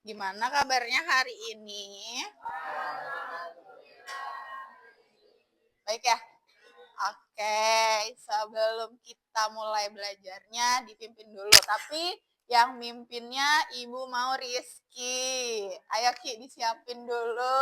Gimana kabarnya hari ini? Baik ya? Oke, sebelum kita mulai belajarnya dipimpin dulu. Tapi yang mimpinnya Ibu mau Rizky. Ayo Ki, disiapin dulu.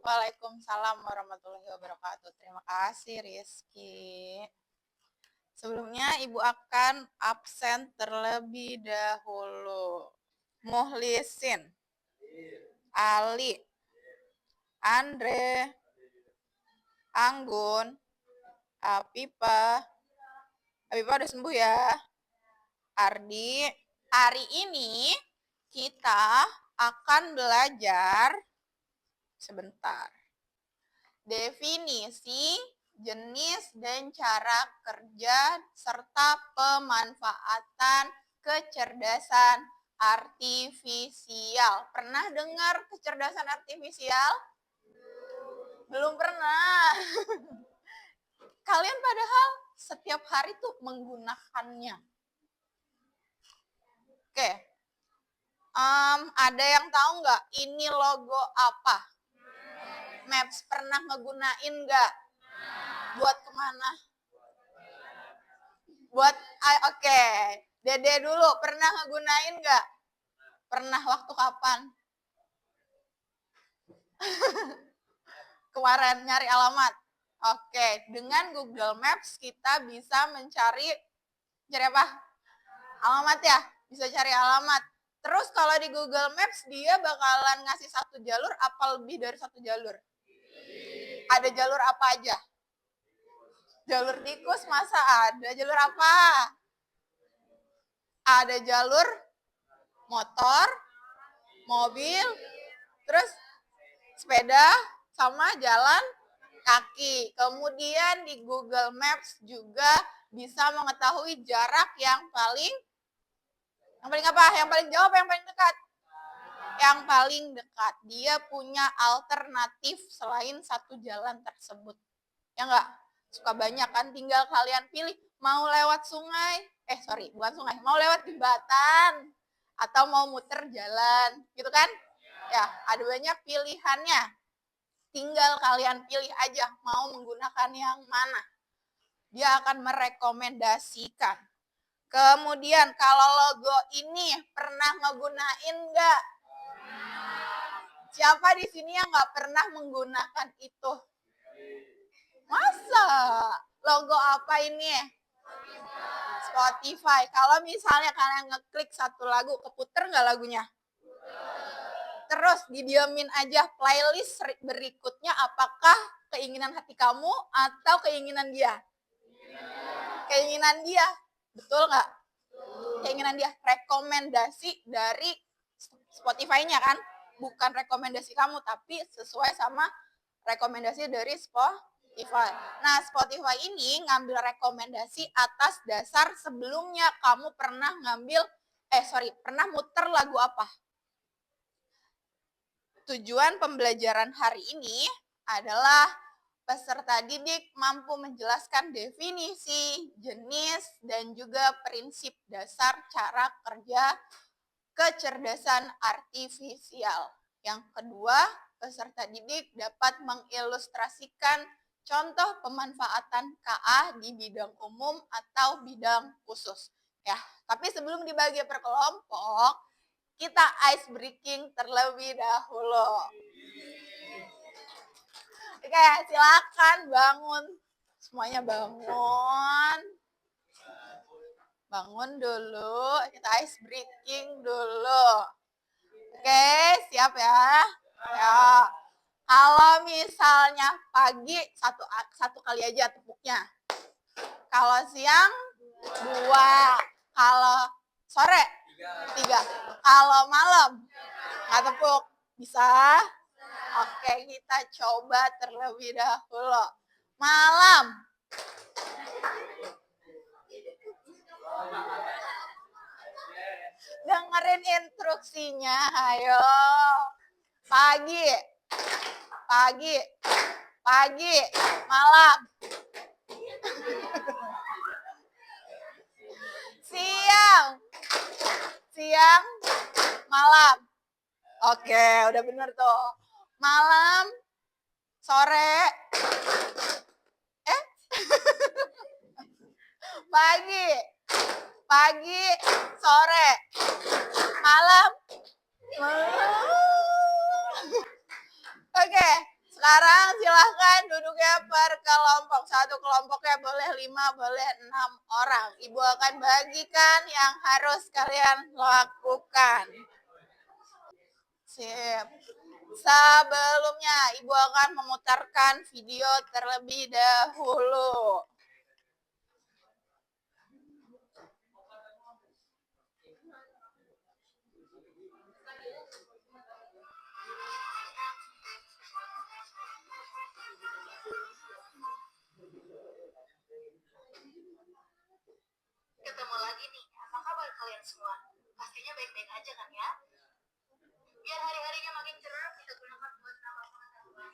Waalaikumsalam warahmatullahi wabarakatuh. Terima kasih Rizky. Sebelumnya Ibu akan absen terlebih dahulu. Muhlisin, Ali, Andre, Anggun, Apipa. Apipa udah sembuh ya. Ardi. Hari ini kita akan belajar sebentar. Definisi, jenis, dan cara kerja, serta pemanfaatan kecerdasan artifisial. Pernah dengar kecerdasan artifisial? Belum pernah. Kalian padahal setiap hari tuh menggunakannya. Oke. Ada yang tahu nggak ini logo apa? Maps pernah ngegunain nggak? Buat kemana? Buat, oke. Dede dulu, pernah ngegunain nggak? Pernah, waktu kapan? Kemarin nyari alamat. Oke, dengan Google Maps kita bisa mencari apa? Alamat ya, bisa cari alamat. Terus kalau di Google Maps dia bakalan ngasih satu jalur apa lebih dari satu jalur? Ada jalur apa aja? Jalur tikus masa ada? Jalur apa? Ada jalur motor, mobil, terus sepeda, sama jalan kaki. Kemudian di Google Maps juga bisa mengetahui jarak yang paling apa? Yang paling jauh apa yang paling dekat? Yang paling dekat. Dia punya alternatif selain satu jalan tersebut. Ya enggak? Suka banyak kan, tinggal kalian pilih mau lewat sungai, bukan sungai, mau lewat jembatan atau mau muter jalan, gitu kan? Ya, ada banyak pilihannya. Tinggal kalian pilih aja mau menggunakan yang mana. Dia akan merekomendasikan. Kemudian kalau logo ini pernah ngegunain nggak? Siapa di sini yang nggak pernah menggunakan itu? Masa? Logo apa ini? Spotify. Kalau misalnya kalian ngeklik satu lagu, keputer nggak lagunya? Terus didiamin aja playlist berikutnya apakah keinginan hati kamu atau keinginan dia? Keinginan dia. Betul nggak? Keinginan dia. Rekomendasi dari Spotify-nya kan? Bukan rekomendasi kamu, tapi sesuai sama rekomendasi dari Spotify. Nah, Spotify ini ngambil rekomendasi atas dasar sebelumnya kamu pernah pernah muter lagu apa? Tujuan pembelajaran hari ini adalah peserta didik mampu menjelaskan definisi, jenis, dan juga prinsip dasar cara kerja kecerdasan artifisial. Yang kedua, peserta didik dapat mengilustrasikan contoh pemanfaatan KA di bidang umum atau bidang khusus. Ya, tapi sebelum dibagi per kelompok, kita ice breaking terlebih dahulu. Oke, silakan bangun. Semuanya bangun. Bangun dulu, kita ice breaking dulu. Oke, siap ya? Ya. Kalau misalnya pagi satu kali aja tepuknya. Kalau siang 2. Kalau sore 3. Kalau malam nggak tepuk. Bisa? Oke, kita coba terlebih dahulu. Malam. Dengerin instruksinya, ayo. Pagi, pagi, pagi, malam. Siang, siang, malam. Oke, udah bener tuh. Malam, sore, pagi, pagi, sore, malam. Oke, sekarang silahkan duduknya per kelompok. Satu kelompoknya boleh 5, boleh 6 orang. Ibu akan bagikan yang harus kalian lakukan. Sip. Sebelumnya, Ibu akan memutarkan video terlebih dahulu. Ketemu lagi nih, apa kabar kalian semua? Pastinya baik-baik aja kan ya? Biar hari-harinya makin cerah, kita gunakan buat nambah pengetahuan.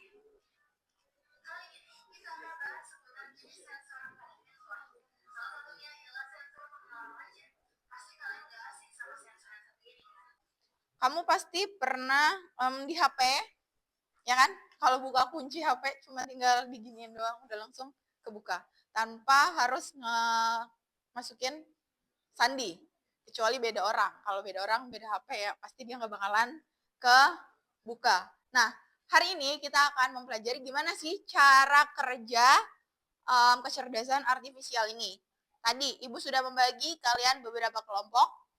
Kali ini kita akan bahas seputar jenis sensor pada handphone. Salah satunya ialah sensor pengenalan wajah. Pasti kalian gak asing sama sensor-sensor ini kan? Kamu pasti pernah di HP, ya kan? Kalau buka kunci HP cuma tinggal diginiin doang, udah langsung kebuka. Tanpa harus masukin sandi. Kecuali beda orang. Kalau beda orang, beda HP ya, pasti dia nggak bakalan kebuka. Nah, hari ini kita akan mempelajari gimana sih cara kerja kecerdasan artifisial ini. Tadi, Ibu sudah membagi kalian beberapa kelompok.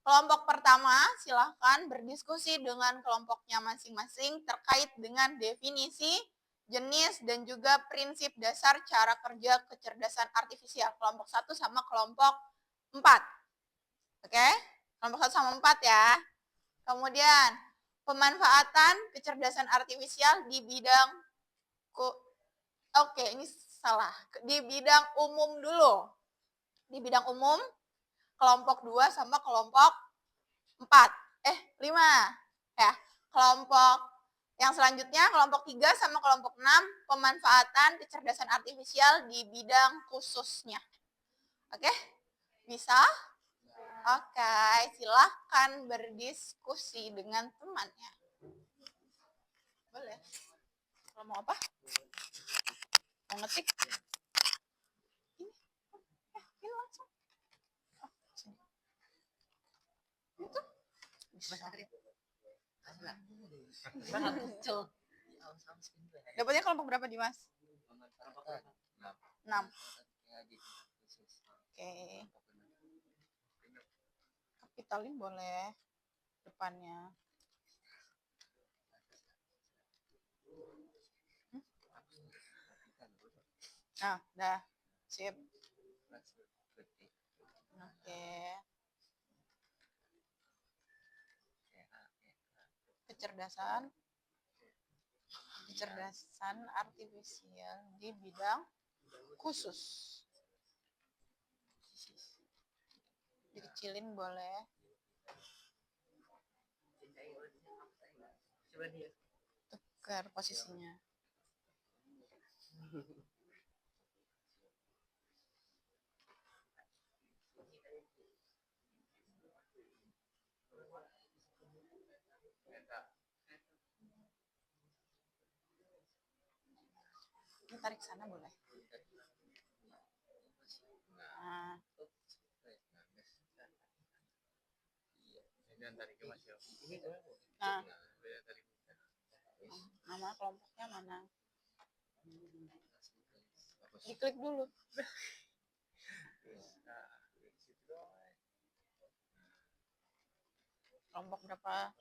Kelompok pertama, silahkan berdiskusi dengan kelompoknya masing-masing terkait dengan definisi, jenis, dan juga prinsip dasar cara kerja kecerdasan artifisial. Kelompok 1 sama kelompok 4. Oke? Kelompok 1 sama 4 ya. Kemudian, pemanfaatan kecerdasan artifisial di bidang ini salah. Di bidang umum dulu. Di bidang umum, kelompok 2 sama kelompok 4. 5. Ya. Kelompok yang selanjutnya, kelompok 3 sama kelompok 6, pemanfaatan kecerdasan artifisial di bidang khususnya. Oke? Bisa? Oke, silahkan berdiskusi dengan temannya. Boleh. Kalau mau apa? Mau ngetik? Ini langsung. Oh, sini. Itu? Dapatnya kelompok berapa, Dimas? 6. Oke. Kapitalin boleh depannya. Nah, dah. Sip. Oke. Kecerdasan artifisial di bidang khusus. Dikecilin boleh. Tukar posisinya. tarik sana boleh. Nah, nah, nama kelompoknya mana? Diklik dulu. Kelompok berapa?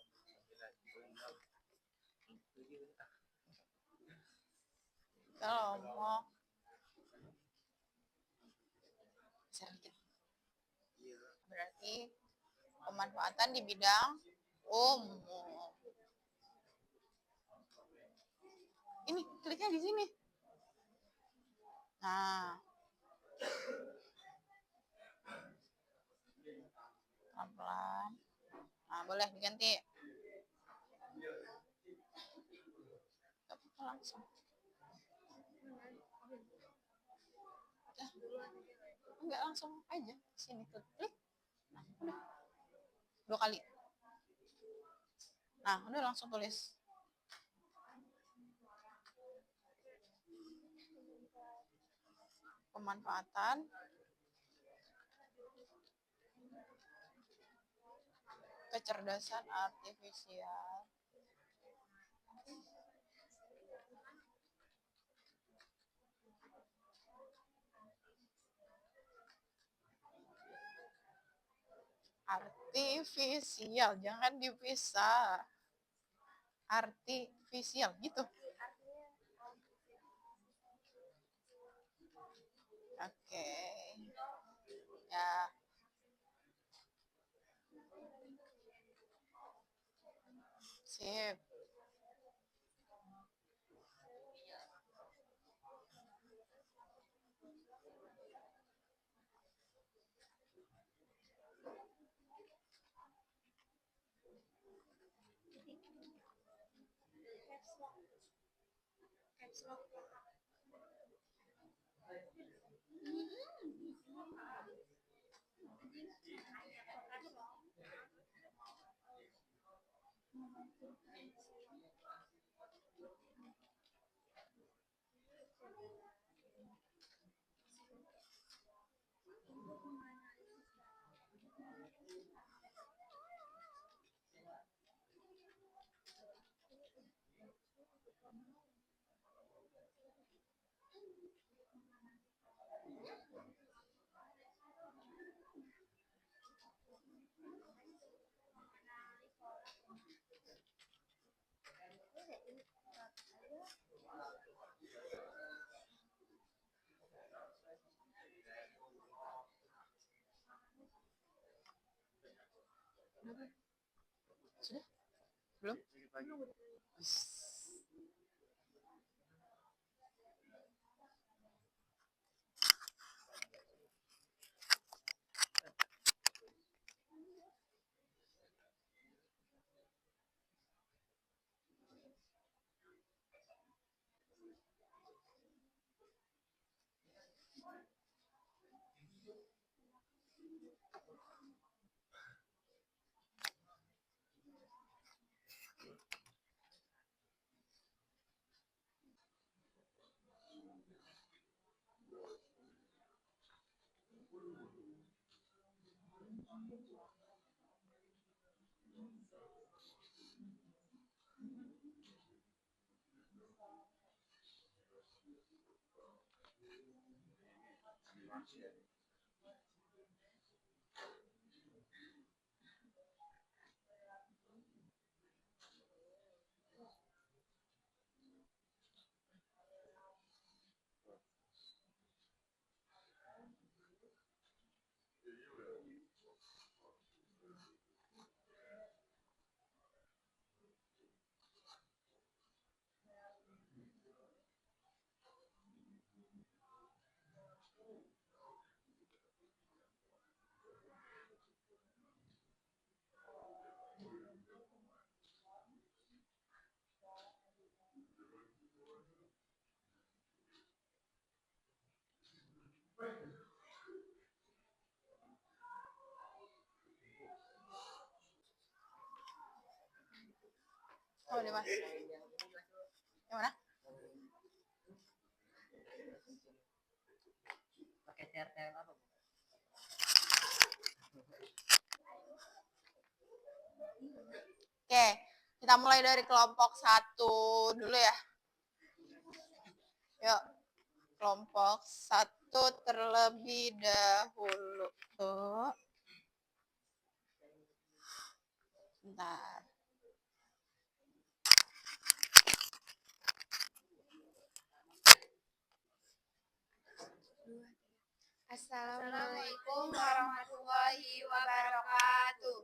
Kelompok. Sedikit. Berarti pemanfaatan di bidang umum. Ini kliknya di sini. Nah, pelan-pelan. Nah, boleh diganti. Langsung. Enggak, langsung aja sini klik. Nah, udah. 2 kali. Nah, udah langsung tulis. Pemanfaatan kecerdasan artifisial jangan dipisah. Artifisial gitu. Oke. Ya. Sip. Sudah? Belum? Oh, udah mas. Yang mana? Oke, kita mulai dari kelompok 1 dulu ya. Yuk, kelompok 1 terlebih dahulu. Tuh. Bentar. Assalamualaikum warahmatullahi wabarakatuh.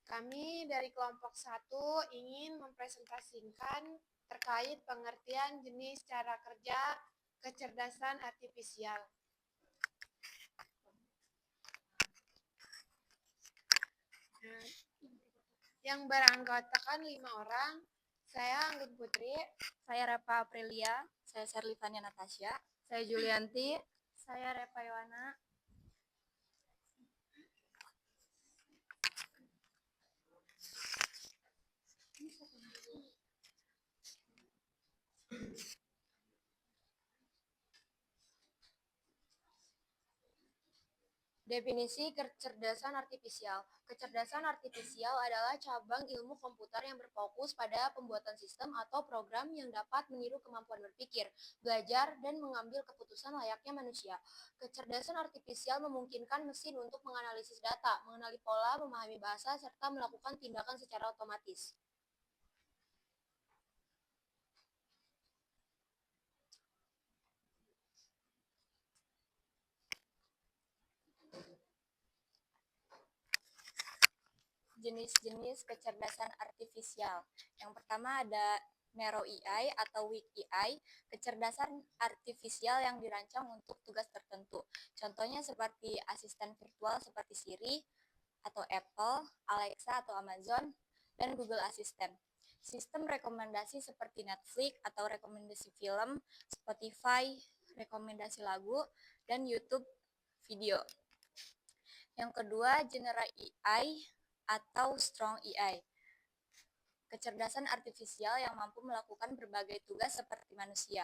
Kami dari kelompok 1 ingin mempresentasikan terkait pengertian jenis cara kerja kecerdasan artifisial. Yang beranggotakan 5 orang. Saya Anggun Putri, saya Repa Aprilia, saya Serlivania Natasha, saya Julianti, saya Repa Yohana. Definisi kecerdasan artifisial. Kecerdasan artifisial adalah cabang ilmu komputer yang berfokus pada pembuatan sistem atau program yang dapat meniru kemampuan berpikir, belajar, dan mengambil keputusan layaknya manusia. Kecerdasan artifisial memungkinkan mesin untuk menganalisis data, mengenali pola, memahami bahasa, serta melakukan tindakan secara otomatis. Jenis-jenis kecerdasan artifisial. Yang pertama ada Narrow AI atau Weak AI, kecerdasan artifisial yang dirancang untuk tugas tertentu. Contohnya seperti asisten virtual seperti Siri atau Apple, Alexa atau Amazon, dan Google Assistant. Sistem rekomendasi seperti Netflix atau rekomendasi film, Spotify, rekomendasi lagu, dan YouTube video. Yang kedua, General AI atau Strong AI, kecerdasan artifisial yang mampu melakukan berbagai tugas seperti manusia.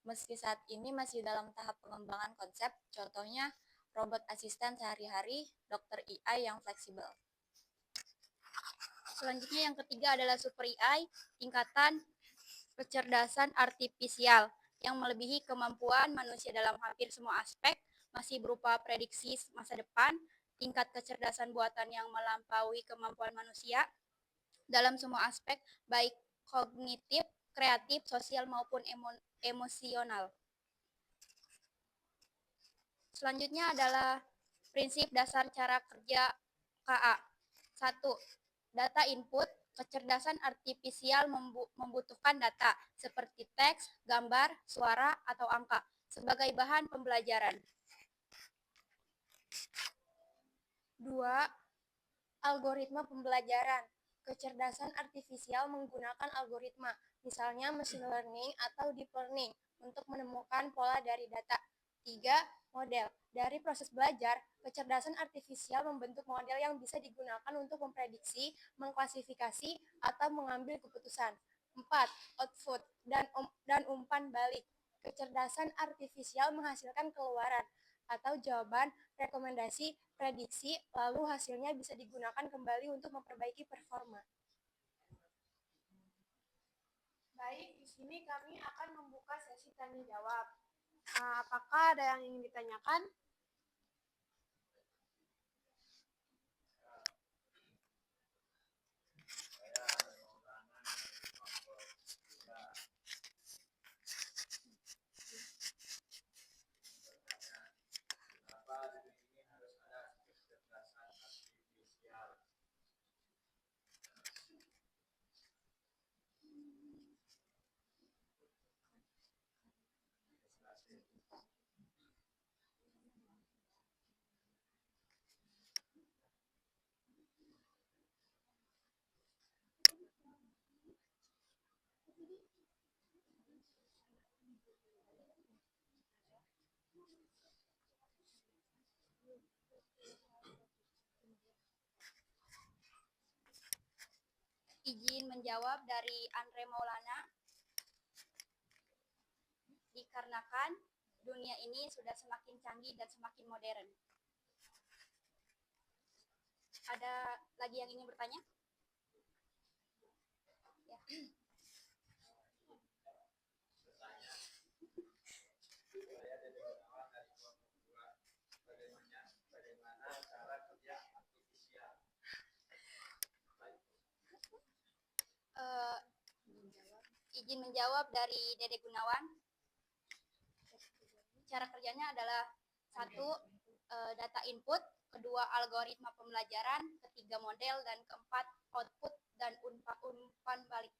Meski saat ini masih dalam tahap pengembangan konsep, contohnya robot asisten sehari-hari, dokter AI yang fleksibel. Selanjutnya yang ketiga adalah Super AI, tingkatan kecerdasan artifisial yang melebihi kemampuan manusia dalam hampir semua aspek, masih berupa prediksi masa depan, tingkat kecerdasan buatan yang melampaui kemampuan manusia dalam semua aspek, baik kognitif, kreatif, sosial, maupun emosional. Selanjutnya adalah prinsip dasar cara kerja KA. 1. Data input. Kecerdasan artifisial membutuhkan data seperti teks, gambar, suara, atau angka sebagai bahan pembelajaran. 2. Algoritma pembelajaran. Kecerdasan artifisial menggunakan algoritma, misalnya machine learning atau deep learning, untuk menemukan pola dari data. 3. Model. Dari proses belajar, kecerdasan artifisial membentuk model yang bisa digunakan untuk memprediksi, mengklasifikasi, atau mengambil keputusan. 4. Output dan umpan balik. Kecerdasan artifisial menghasilkan keluaran atau jawaban, rekomendasi, prediksi, lalu hasilnya bisa digunakan kembali untuk memperbaiki performa. Baik, di sini kami akan membuka sesi tanya jawab. Apakah ada yang ingin ditanyakan? Izin menjawab dari Andre Maulana. dikarenakan dunia ini sudah semakin canggih dan semakin modern. Ada lagi yang ingin bertanya? Ya. Izin menjawab dari Dede Gunawan. Cara kerjanya adalah satu, data input, kedua algoritma pembelajaran, ketiga model, dan keempat output dan umpan balik.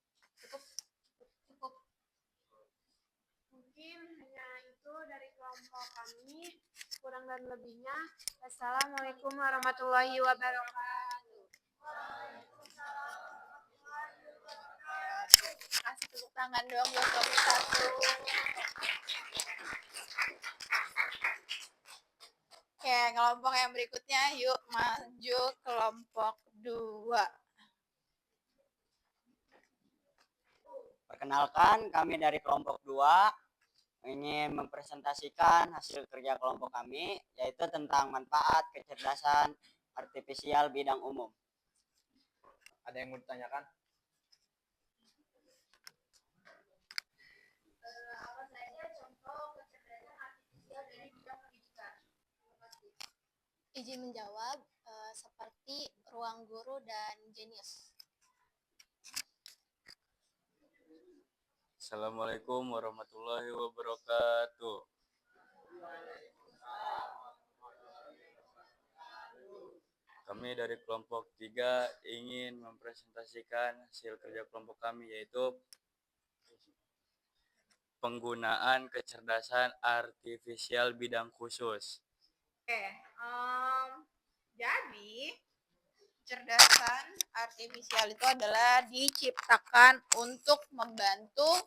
Cukup. Mungkin hanya itu dari kelompok kami. Kurang dan lebihnya, Assalamualaikum warahmatullahi wabarakatuh. Kasih tepuk tangan dong buat kelompok 1. Oke, kelompok yang berikutnya yuk maju kelompok 2. Perkenalkan, kami dari kelompok 2 ingin mempresentasikan hasil kerja kelompok kami, yaitu tentang manfaat kecerdasan artifisial bidang umum. Ada yang mau ditanyakan? Apa saja contoh kecerdasan artifisial dari bidang pendidikan? Izin menjawab, seperti ruang guru dan Genius. Assalamualaikum warahmatullahi wabarakatuh. Kami dari kelompok 3 ingin mempresentasikan hasil kerja kelompok kami, yaitu penggunaan kecerdasan artifisial bidang khusus. Oke, jadi kecerdasan artifisial itu adalah diciptakan untuk membantu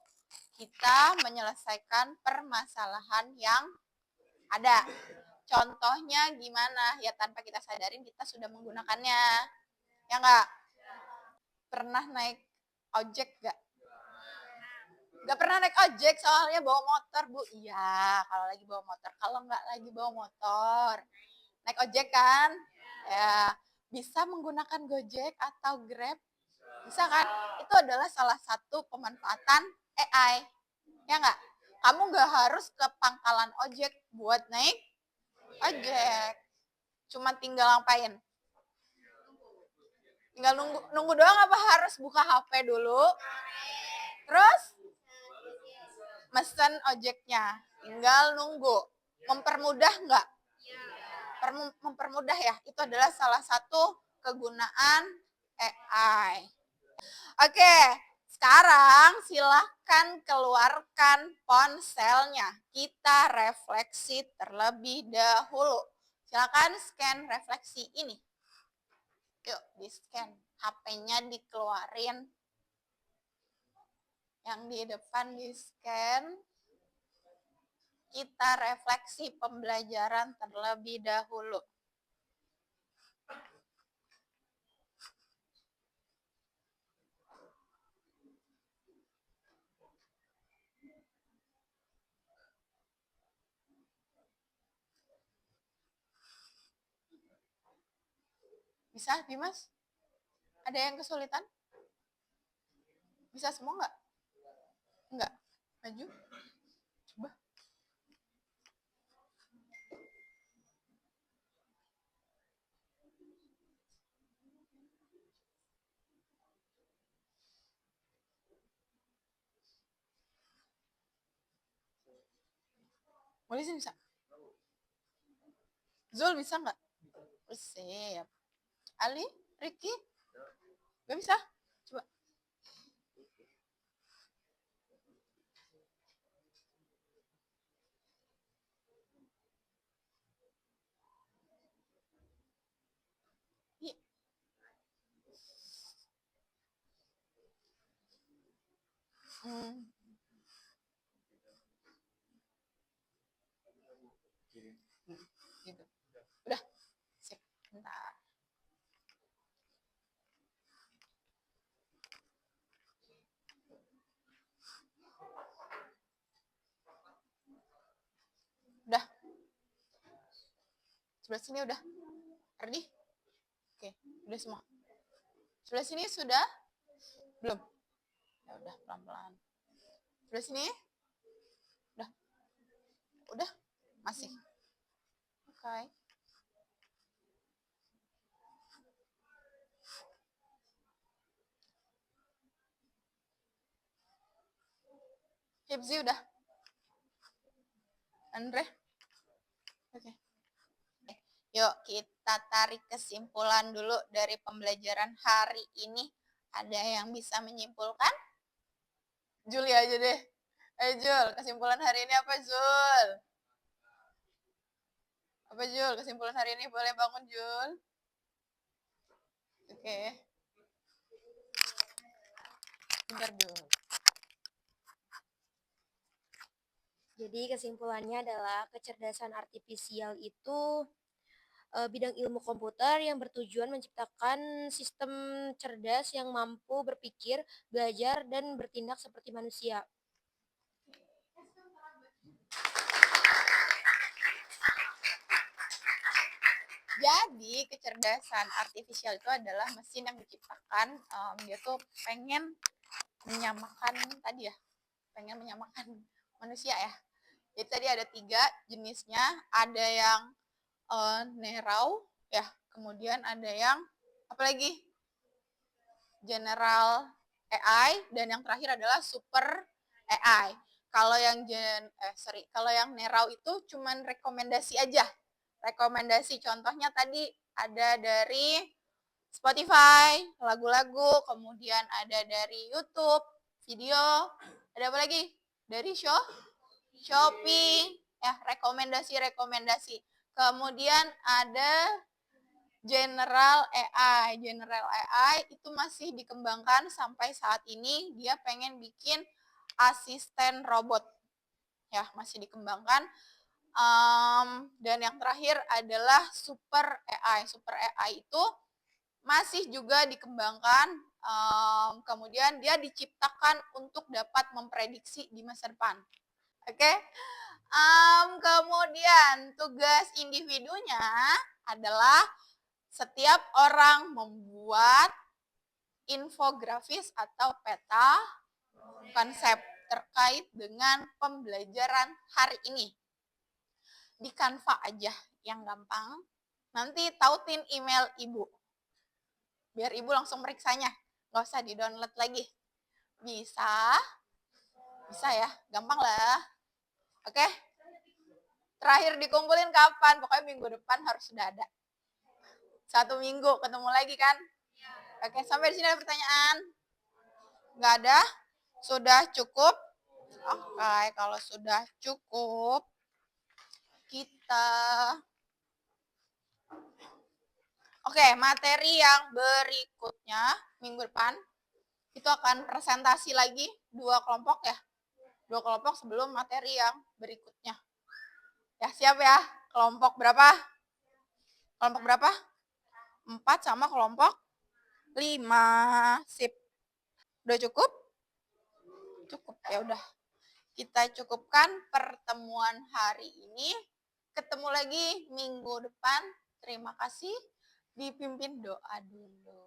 kita menyelesaikan permasalahan yang ada. Contohnya gimana? Ya tanpa kita sadarin kita sudah menggunakannya. Ya enggak? Pernah naik ojek enggak? Enggak pernah naik ojek soalnya bawa motor, Bu. Iya, kalau lagi bawa motor. Kalau enggak lagi bawa motor, naik ojek kan? Ya, bisa menggunakan Gojek atau Grab. Bisa kan? Itu adalah salah satu pemanfaatan AI. Ya enggak? Kamu enggak harus ke pangkalan ojek buat naik ojek. Cuma tinggal ngapain? Tinggal nunggu doang apa harus buka HP dulu? Terus mesen ojeknya. Tinggal nunggu. Mempermudah enggak? Mempermudah ya. Itu adalah salah satu kegunaan AI. Oke, sekarang silahkan keluarkan ponselnya. Kita refleksi terlebih dahulu. Silakan scan refleksi ini. Yuk, di-scan. HP-nya dikeluarin. Yang di depan di-scan. Kita refleksi pembelajaran terlebih dahulu. Bisa, Dimas? Ada yang kesulitan? Bisa semua nggak? Enggak. Maju. Coba. Boleh sih bisa. Zul bisa nggak? Siap. Ali, Ricky? Gak bisa? Coba. Iya. Gitu. Udah. Sip. Bentar. Sebelah sini udah? Ready? Oke, udah semua. Sebelah sini sudah? Belum? Ya udah, pelan-pelan. Sebelah sini? Udah? Udah? Masih? Oke. Hipzi udah? Andre? Oke. Yuk kita tarik kesimpulan dulu dari pembelajaran hari ini. Ada yang bisa menyimpulkan? Juli aja deh. Jul, kesimpulan hari ini apa Jul? Apa Jul? Kesimpulan hari ini boleh bangun Jul? Oke. Bentar Jul. Jadi kesimpulannya adalah kecerdasan artifisial itu bidang ilmu komputer yang bertujuan menciptakan sistem cerdas yang mampu berpikir, belajar, dan bertindak seperti manusia. Jadi kecerdasan artifisial itu adalah mesin yang diciptakan, dia tuh pengen menyamakan tadi ya, pengen menyamakan manusia ya. Jadi tadi ada 3 jenisnya, ada yang Nerau ya, kemudian ada yang apa lagi? General AI, dan yang terakhir adalah Super AI. Kalau yang kalau yang Nerau itu cuman rekomendasi aja. Rekomendasi contohnya tadi ada dari Spotify, lagu-lagu, kemudian ada dari YouTube, video, ada apa lagi? Dari Shopee, ya rekomendasi. Kemudian ada General AI. General AI itu masih dikembangkan sampai saat ini. Dia pengen bikin asisten robot. Ya, masih dikembangkan. Dan yang terakhir adalah Super AI. Super AI itu masih juga dikembangkan. Kemudian dia diciptakan untuk dapat memprediksi di masa depan. Oke. Kemudian tugas individunya adalah setiap orang membuat infografis atau peta konsep terkait dengan pembelajaran hari ini. Di Canva aja yang gampang. Nanti tautin email ibu. Biar ibu langsung meriksanya. Nggak usah di-download lagi. Bisa? Bisa ya? Gampang lah. Oke? Terakhir dikumpulin kapan? Pokoknya minggu depan harus sudah ada. 1 minggu ketemu lagi kan? Oke, sampai di sini ada pertanyaan? Nggak ada? Sudah cukup? Oke, kalau sudah cukup, kita... Oke, materi yang berikutnya, minggu depan, itu akan presentasi lagi 2 kelompok ya. 2 kelompok sebelum materi yang berikutnya. Ya, siap ya? Kelompok berapa? Kelompok berapa? 4 sama kelompok 5. Sip. Udah cukup? Cukup. Ya udah. Kita cukupkan pertemuan hari ini. Ketemu lagi minggu depan. Terima kasih. Dipimpin doa dulu.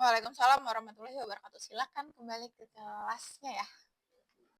Waalaikumsalam warahmatullahi wabarakatuh. Silakan kembali ke kelasnya ya.